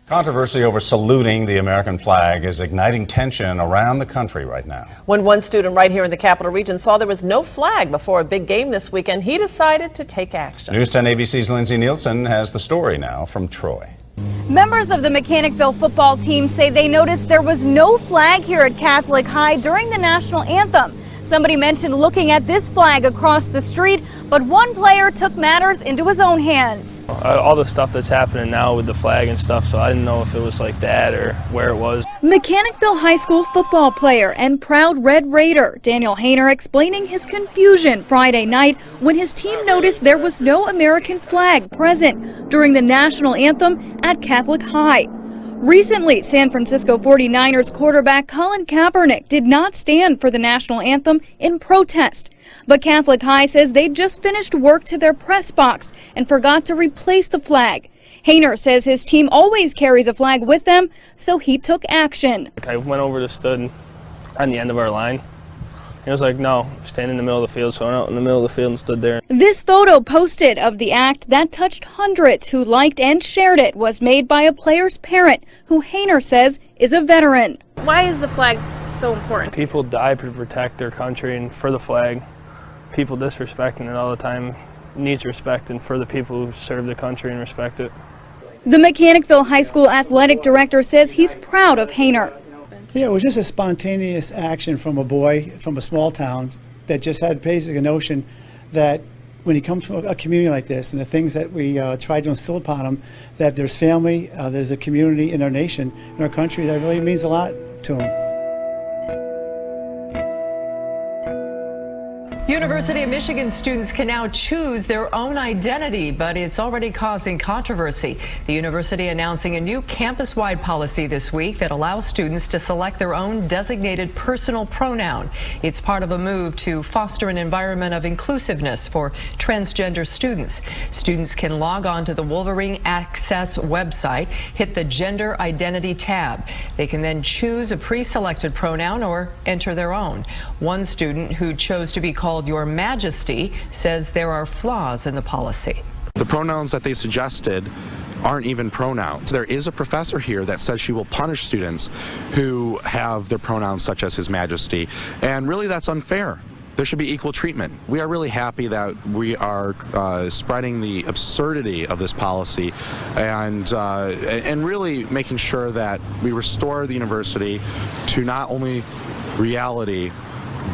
Controversy over saluting the American flag is igniting tension around the country right now. When one student right here in the Capital Region saw there was no flag before a big game this weekend, he decided to take action. News 10 ABC's Lindsay Nielsen has the story now from Troy. Members of the Mechanicsville football team say they noticed there was no flag here at Catholic High during the national anthem. Somebody mentioned looking at this flag across the street, but one player took matters into his own hands. All the stuff that's happening now with the flag and stuff, so I didn't know if it was like that or where it was. Mechanicsville High School football player and proud Red Raider Daniel Hayner explaining his confusion Friday night when his team noticed there was no American flag present during the national anthem at Catholic High. Recently, San Francisco 49ers quarterback Colin Kaepernick did not stand for the national anthem in protest. But Catholic High says they just finished work to their press box and forgot to replace the flag. Hayner says his team always carries a flag with them, so he took action. I went over to stood on the end of our line. He was like, no, stand in the middle of the field, so I went out in the middle of the field and stood there. This photo posted of the act that touched hundreds who liked and shared it was made by a player's parent, who Hayner says is a veteran. Why is the flag so important? People die to protect their country and for the flag. People disrespecting it all the time needs respect, and for the people who serve the country and respect it. The Mechanicsville High School athletic director says he's proud of Hayner. Yeah, it was just a spontaneous action from a boy from a small town that just had basically a notion that when he comes from a community like this and the things that we try to instill upon him, that there's family, there's a community in our nation, in our country that really means a lot to him. University of Michigan students can now choose their own identity, but it's already causing controversy. The university announcing a new campus-wide policy this week that allows students to select their own designated personal pronoun. It's part of a move to foster an environment of inclusiveness for transgender students. Students can log on to the Wolverine Access website, hit the Gender Identity tab. They can then choose a pre-selected pronoun or enter their own. One student who chose to be called Your Majesty says there are flaws in the policy. The pronouns that they suggested aren't even pronouns. There is a professor here that says she will punish students who have their pronouns such as His Majesty, and really that's unfair. There should be equal treatment. We are really happy that we are spreading the absurdity of this policy and really making sure that we restore the university to not only reality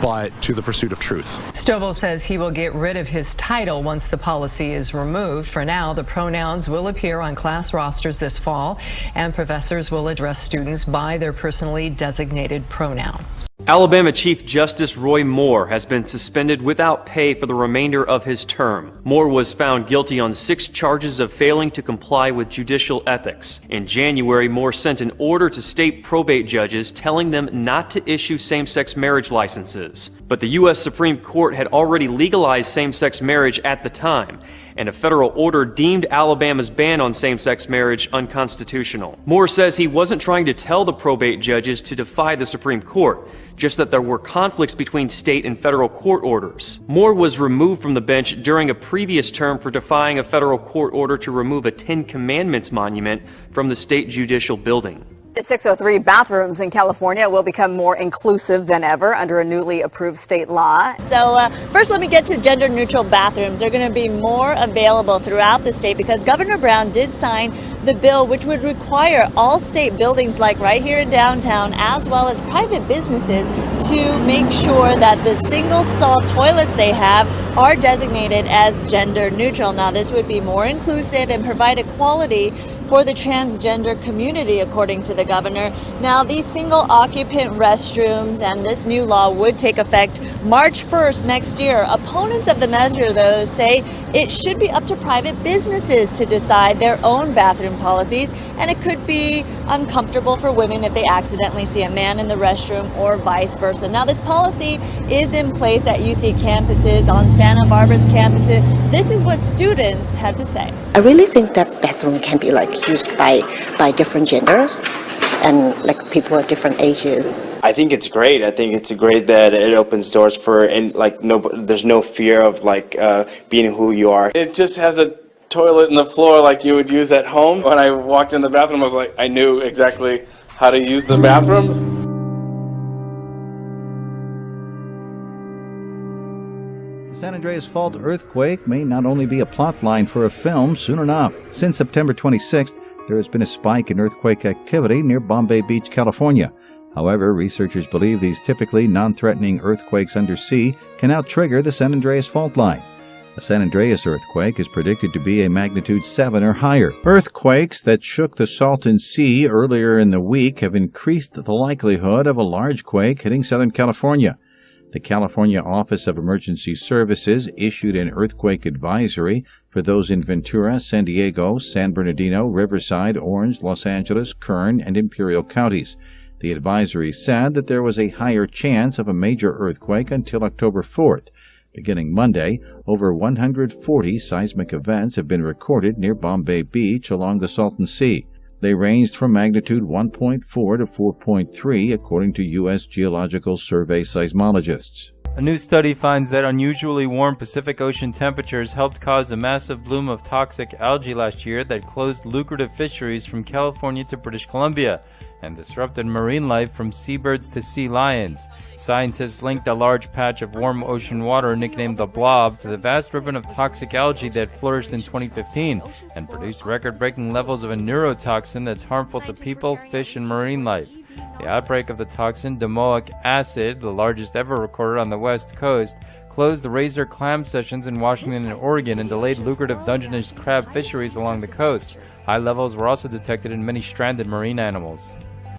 but to the pursuit of truth. Stovall says he will get rid of his title once the policy is removed. For now, the pronouns will appear on class rosters this fall, and professors will address students by their personally designated pronoun. Alabama Chief Justice Roy Moore has been suspended without pay for the remainder of his term. Moore was found guilty on 6 charges of failing to comply with judicial ethics. In January, Moore sent an order to state probate judges telling them not to issue same-sex marriage licenses. But the U.S. Supreme Court had already legalized same-sex marriage at the time, and a federal order deemed Alabama's ban on same-sex marriage unconstitutional. Moore says he wasn't trying to tell the probate judges to defy the Supreme Court, just that there were conflicts between state and federal court orders. Moore was removed from the bench during a previous term for defying a federal court order to remove a 10 Commandments monument from the state judicial building. 603 bathrooms in California will become more inclusive than ever under a newly approved state law. So first let me get to gender-neutral bathrooms. They're going to be more available throughout the state because Governor Brown did sign the bill which would require all state buildings like right here in downtown as well as private businesses to make sure that the single stall toilets they have are designated as gender neutral. Now this would be more inclusive and provide equality for the transgender community, according to the governor. Now, these single occupant restrooms and this new law would take effect March 1st next year. Opponents of the measure, though, say it should be up to private businesses to decide their own bathroom policies, and it could be uncomfortable for women if they accidentally see a man in the restroom or vice versa. Now, this policy is in place at UC campuses, on Santa Barbara's campuses. This is what students had to say. I really think that bathroom can be used by different genders and people of different ages. I think it's great. I think it's great that it opens doors for there's no fear of being who you are. It just has a toilet in the floor like you would use at home. When I walked in the bathroom, I was like, I knew exactly how to use the bathrooms. The San Andreas Fault earthquake may not only be a plot line for a film soon enough. Since September 26th, there has been a spike in earthquake activity near Bombay Beach, California. However, researchers believe these typically non-threatening earthquakes undersea can now trigger the San Andreas fault line. The San Andreas earthquake is predicted to be a magnitude 7 or higher. Earthquakes that shook the Salton Sea earlier in the week have increased the likelihood of a large quake hitting Southern California. The California Office of Emergency Services issued an earthquake advisory for those in Ventura, San Diego, San Bernardino, Riverside, Orange, Los Angeles, Kern, and Imperial counties. The advisory said that there was a higher chance of a major earthquake until October 4th. Beginning Monday, over 140 seismic events have been recorded near Bombay Beach along the Salton Sea. They ranged from magnitude 1.4 to 4.3, according to U.S. Geological Survey seismologists. A new study finds that unusually warm Pacific Ocean temperatures helped cause a massive bloom of toxic algae last year that closed lucrative fisheries from California to British Columbia and disrupted marine life from seabirds to sea lions. Scientists linked a large patch of warm ocean water nicknamed the Blob to the vast ribbon of toxic algae that flourished in 2015 and produced record-breaking levels of a neurotoxin that's harmful to people, fish, and marine life. The outbreak of the toxin, domoic acid, the largest ever recorded on the West Coast, closed the razor clam sessions in Washington and Oregon and delayed lucrative Dungeness crab fisheries along the coast. High levels were also detected in many stranded marine animals.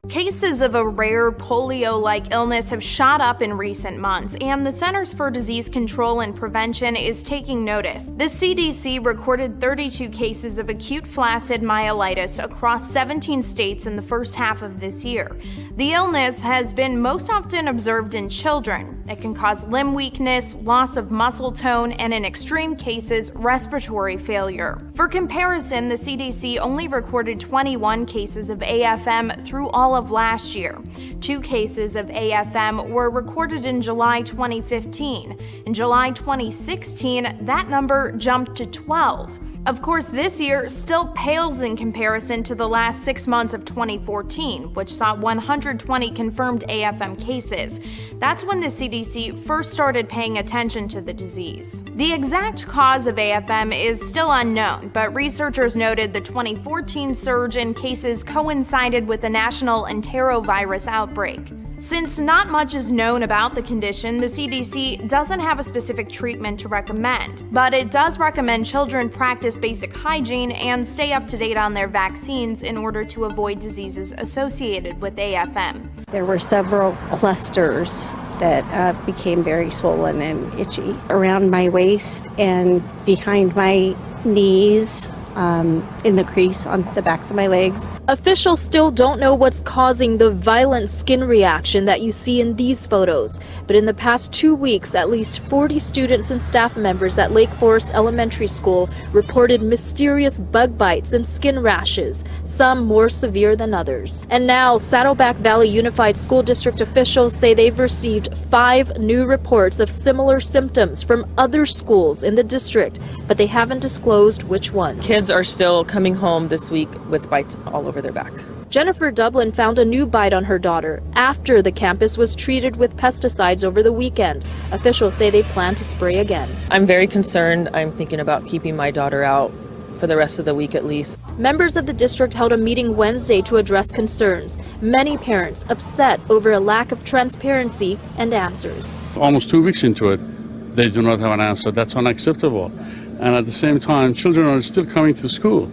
Cases of a rare polio-like illness have shot up in recent months, and the Centers for Disease Control and Prevention is taking notice. The CDC recorded 32 cases of acute flaccid myelitis across 17 states in the first half of this year. The illness has been most often observed in children. It can cause limb weakness, loss of muscle tone, and in extreme cases, respiratory failure. For comparison, the CDC only recorded 21 cases of AFM through all of last year. 2 cases of AFM were recorded in July 2015. In July 2016, that number jumped to 12. Of course, this year still pales in comparison to the last 6 months of 2014, which saw 120 confirmed AFM cases. That's when the CDC first started paying attention to the disease. The exact cause of AFM is still unknown, but researchers noted the 2014 surge in cases coincided with the national enterovirus outbreak. Since not much is known about the condition, the CDC doesn't have a specific treatment to recommend, but it does recommend children practice basic hygiene and stay up to date on their vaccines in order to avoid diseases associated with AFM. There were several clusters that became very swollen and itchy around my waist and behind my knees. In the crease on the backs of my legs. Officials still don't know what's causing the violent skin reaction that you see in these photos, but in the past 2 weeks, at least 40 students and staff members at Lake Forest Elementary School reported mysterious bug bites and skin rashes, some more severe than others. And now, Saddleback Valley Unified School District officials say they've received 5 new reports of similar symptoms from other schools in the district, but they haven't disclosed which ones. Kids are still coming home this week with bites all over their back. Jennifer Dublin found a new bite on her daughter after the campus was treated with pesticides over the weekend. Officials say they plan to spray again. I'm very concerned. I'm thinking about keeping my daughter out for the rest of the week at least. Members of the district held a meeting Wednesday to address concerns. Many parents upset over a lack of transparency and answers. Almost 2 weeks into it, they do not have an answer. That's unacceptable. And at the same time, children are still coming to school.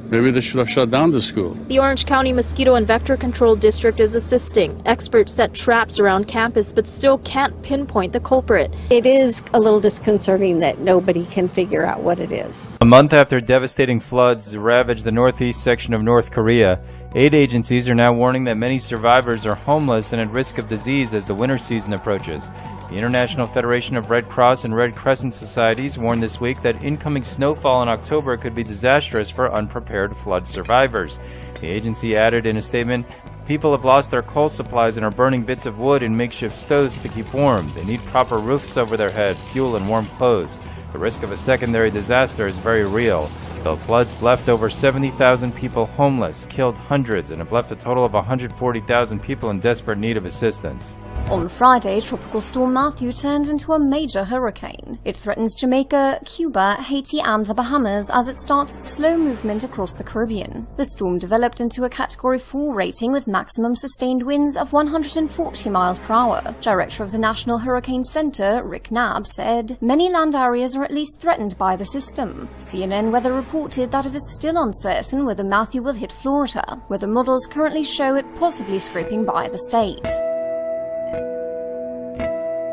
Maybe they should have shut down the school. The Orange County Mosquito and Vector Control District is assisting. Experts set traps around campus but still can't pinpoint the culprit. It is a little disconcerting that nobody can figure out what it is. A month after devastating floods ravaged the northeast section of North Korea, aid agencies are now warning that many survivors are homeless and at risk of disease as the winter season approaches. The International Federation of Red Cross and Red Crescent Societies warned this week that incoming snowfall in October could be disastrous for unprepared flood survivors. The agency added in a statement, "People have lost their coal supplies and are burning bits of wood in makeshift stoves to keep warm. They need proper roofs over their head, fuel, and warm clothes. The risk of a secondary disaster is very real. The floods left over 70,000 people homeless, killed hundreds, and have left a total of 140,000 people in desperate need of assistance. On Friday, Tropical Storm Matthew turned into a major hurricane. It threatens Jamaica, Cuba, Haiti and the Bahamas as it starts slow movement across the Caribbean. The storm developed into a Category 4 rating with maximum sustained winds of 140 miles per hour. Director of the National Hurricane Center, Rick Knabb, said many land areas are at least threatened by the system. CNN Weather reported that it is still uncertain whether Matthew will hit Florida, where the models currently show it possibly scraping by the state.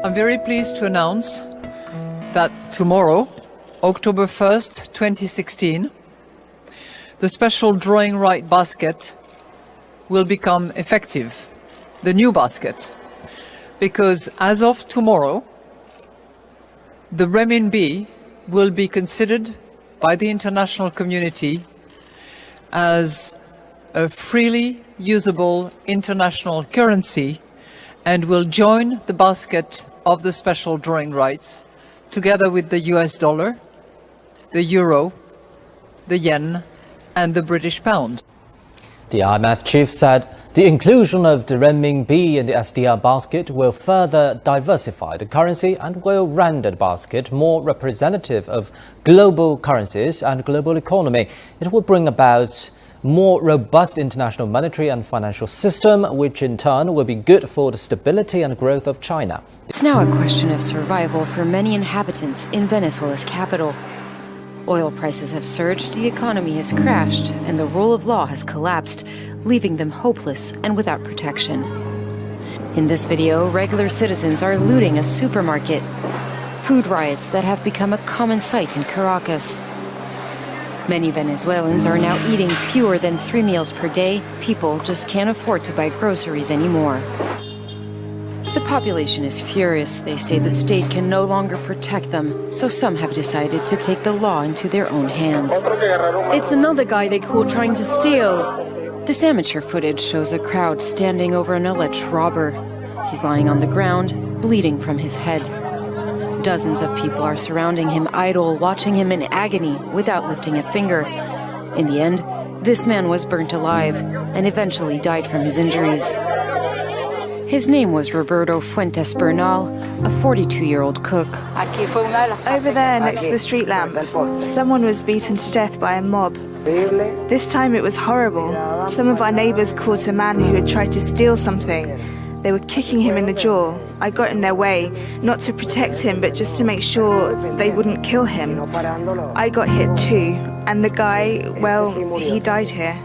I'm very pleased to announce that tomorrow, October 1st, 2016, the special drawing right basket will become effective, the new basket, because as of tomorrow, the renminbi will be considered by the international community as a freely usable international currency and will join the basket of the special drawing rights, together with the US dollar, the euro, the yen, and the British pound. The IMF chief said the inclusion of the renminbi in the SDR basket will further diversify the currency and will render the basket more representative of global currencies and global economy. It will bring about more robust international monetary and financial system, which in turn will be good for the stability and growth of China. It's now a question of survival for many inhabitants in Venezuela's capital. Oil prices have surged, the economy has crashed, and the rule of law has collapsed, leaving them hopeless and without protection. In this video, regular citizens are looting a supermarket. Food riots that have become a common sight in Caracas. Many Venezuelans are now eating fewer than 3 meals per day. People just can't afford to buy groceries anymore. The population is furious. They say the state can no longer protect them, so some have decided to take the law into their own hands. It's another guy they caught trying to steal. This amateur footage shows a crowd standing over an alleged robber. He's lying on the ground, bleeding from his head. Dozens of people are surrounding him idle, watching him in agony without lifting a finger. In the end, this man was burnt alive and eventually died from his injuries. His name was Roberto Fuentes Bernal, a 42-year-old cook. Over there next to the street lamp, someone was beaten to death by a mob. This time it was horrible. Some of our neighbors caught a man who had tried to steal something. They were kicking him in the jaw. I got in their way, not to protect him, but just to make sure they wouldn't kill him. I got hit too, and the guy, well, he died here.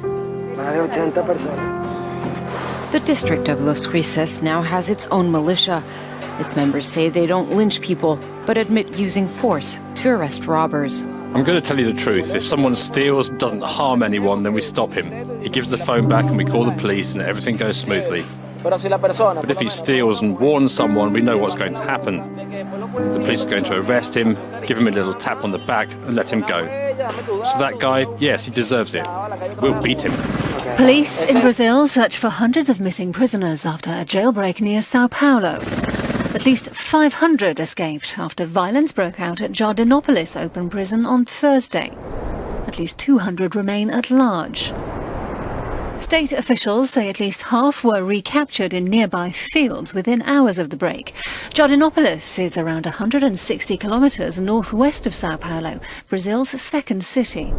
The district of Los Grises now has its own militia. Its members say they don't lynch people, but admit using force to arrest robbers. I'm going to tell you the truth. If someone steals, doesn't harm anyone, then we stop him. He gives the phone back and we call the police and everything goes smoothly. But if he steals and warns someone, we know what's going to happen. The police are going to arrest him, give him a little tap on the back and let him go. So that guy, yes, he deserves it. We'll beat him. Police in Brazil search for hundreds of missing prisoners after a jailbreak near Sao Paulo. At least 500 escaped after violence broke out at Jardinopolis Open Prison on Thursday. At least 200 remain at large. State officials say at least half were recaptured in nearby fields within hours of the break. Jardinopolis is around 160 kilometers northwest of Sao Paulo, Brazil's second city.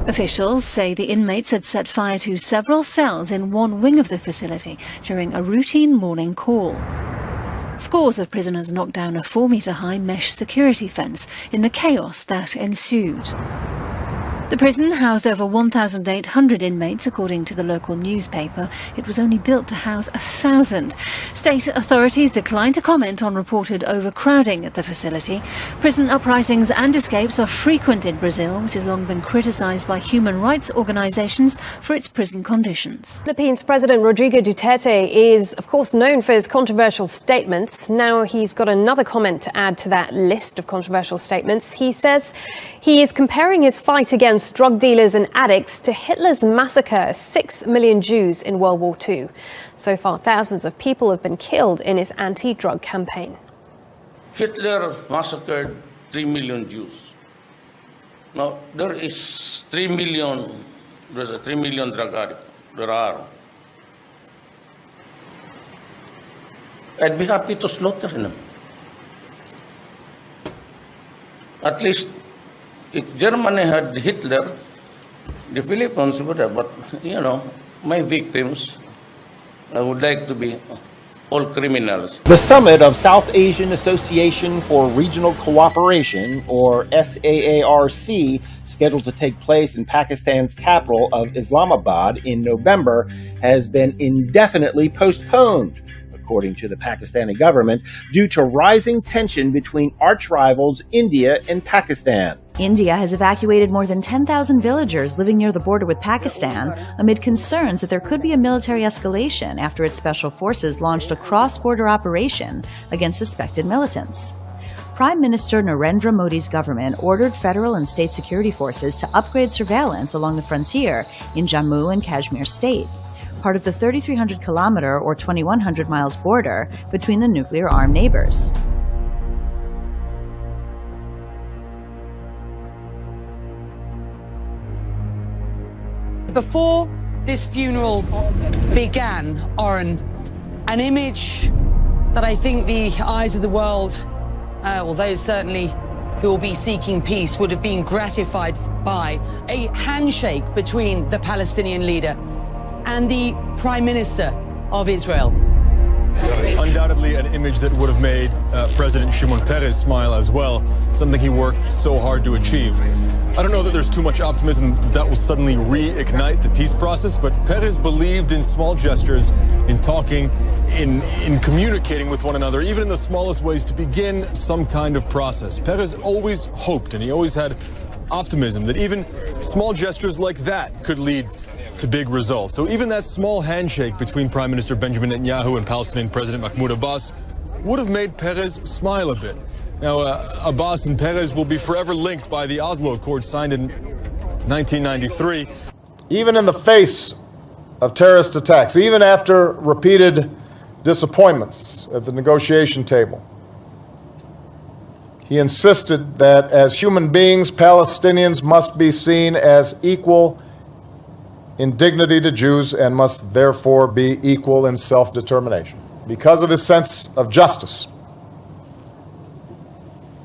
Officials say the inmates had set fire to several cells in one wing of the facility during a routine morning call. Scores of prisoners knocked down a 4-meter-high mesh security fence in the chaos that ensued. The prison housed over 1,800 inmates, according to the local newspaper. It was only built to house 1,000. State authorities declined to comment on reported overcrowding at the facility. Prison uprisings and escapes are frequent in Brazil, which has long been criticized by human rights organizations for its prison conditions. Philippines President Rodrigo Duterte is, of course, known for his controversial statements. Now he's got another comment to add to that list of controversial statements. He says he is comparing his fight against drug dealers and addicts to Hitler's massacre of 6 million Jews in World War II. So far, thousands of people have been killed in his anti-drug campaign. Hitler massacred 3 million Jews. Now, there's a 3 million drug addicts. There are. I'd be happy to slaughter them. At least if Germany had Hitler, the Philippines would have, but my victims, I would like to be all criminals. The summit of South Asian Association for Regional Cooperation, or SAARC, scheduled to take place in Pakistan's capital of Islamabad in November, has been indefinitely postponed, according to the Pakistani government, due to rising tension between arch rivals India and Pakistan. India has evacuated more than 10,000 villagers living near the border with Pakistan amid concerns that there could be a military escalation after its special forces launched a cross-border operation against suspected militants. Prime Minister Narendra Modi's government ordered federal and state security forces to upgrade surveillance along the frontier in Jammu and Kashmir state, part of the 3,300-kilometer or 2,100 miles border between the nuclear-armed neighbors. Before this funeral began, Oren, an image that I think the eyes of the world, or those certainly who will be seeking peace, would have been gratified by, a handshake between the Palestinian leader and the Prime Minister of Israel. Undoubtedly an image that would have made President Shimon Peres smile as well, something he worked so hard to achieve. I don't know that there's too much optimism that will suddenly reignite the peace process, but Peres believed in small gestures, in talking, in communicating with one another, even in the smallest ways, to begin some kind of process. Peres always hoped, and he always had optimism, that even small gestures like that could lead to big results. So even that small handshake between Prime Minister Benjamin Netanyahu and Palestinian President Mahmoud Abbas would have made Peres smile a bit. Now, Abbas and Peres will be forever linked by the Oslo Accord signed in 1993. Even in the face of terrorist attacks, even after repeated disappointments at the negotiation table, he insisted that as human beings, Palestinians must be seen as equal in dignity to Jews and must therefore be equal in self-determination. Because of his sense of justice,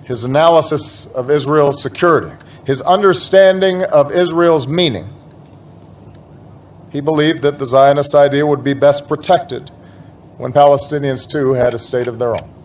his analysis of Israel's security, his understanding of Israel's meaning, he believed that the Zionist idea would be best protected when Palestinians too had a state of their own.